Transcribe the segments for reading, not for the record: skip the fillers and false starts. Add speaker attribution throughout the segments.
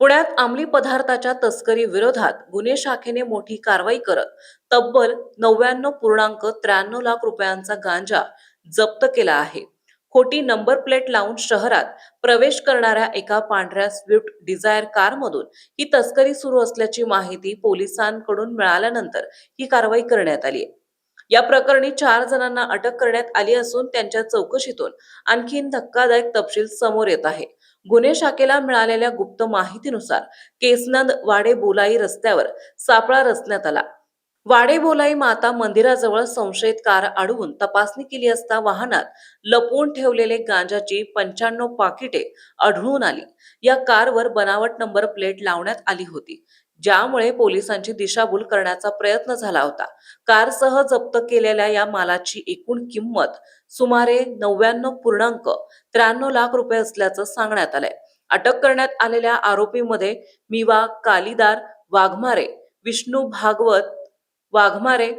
Speaker 1: पुण्यात अंमली पदार्थाच्या तस्करी विरोधात गुन्हे शाखेने मोठी कारवाई करत तब्बल 99.93 लाख रुपयांचा गांजा जप्त केला आहे. खोटी नंबर प्लेट लावून शहरात प्रवेश करणाऱ्या एका पांढऱ्या स्विफ्ट डिझायर कारमधून ही तस्करी सुरू असल्याची माहिती पोलिसांकडून मिळाल्यानंतर ही कारवाई करण्यात आली आहे. या प्रकरणी 4 जणांना अटक करण्यात आली असून त्यांच्या चौकशीतून आणखीन धक्कादायक तपशील समोर येत आहे. गुन्हे शाखेला मिळालेल्या गुप्त माहितीनुसार केसनंद वाडे बोलाई रस्त्यावर सापळा रचण्यात आला. वाडे बोलाई माता मंदिराजवळ संशयित कार अडवून तपासणी केली असता वाहनात लपवून ठेवलेले गांजाची 95 पाकिटे आढळून आली. या कारवर बनावट नंबर प्लेट लावण्यात आली होती, ज्यामुळे पोलिसांची दिशाभूल करण्याचा प्रयत्न झाला होता. कारसह जप्त केलेल्या या मालाची एकूण किंमत सुमारे 99.93 लाख रुपये असल्याचं सांगण्यात आलंय. अटक करण्यात आलेल्या आरोपींमध्ये मिवा कालीदार वाघमारे, विष्णू भागवत वाघमारे,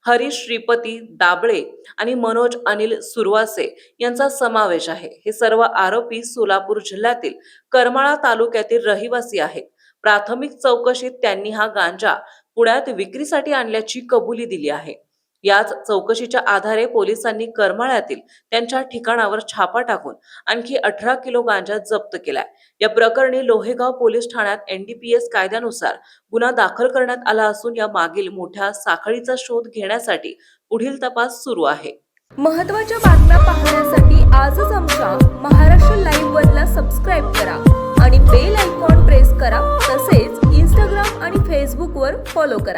Speaker 1: हरीश श्रीपती दाबळे आणि मनोज अनिल सुरवासे यांचा समावेश आहे. हे सर्व आरोपी सोलापूर जिल्ह्यातील करमाळा तालुक्यातील रहिवासी आहेत. प्राथमिक चौकशीत त्यांनी हा गांजा पुण्यात विक्रीसाठी आणल्याची कबुली दिली आहे. याच चौकशीच्या आधारे पोलिसांनी करमाळ्यातील त्यांच्या ठिकाणावर छापा टाकून आणखी 18 किलो गांजा जप्त केलाय. या प्रकरणी लोहेगाव पोलीस ठाण्यात NDPS कायद्यानुसार गुन्हा दाखल करण्यात आला असून या मागील मोठ्या साखळीचा शोध घेण्यासाठी पुढील तपास सुरू आहे.
Speaker 2: महत्त्वाच्या बातम्या पाहण्यासाठी आजच आमच्या महाराष्ट्र लाईव्ह वनला सबस्क्राईब करा आणि बेल आयकॉन प्रेस करा. तसेच Instagram आणि Facebook वर फॉलो करा.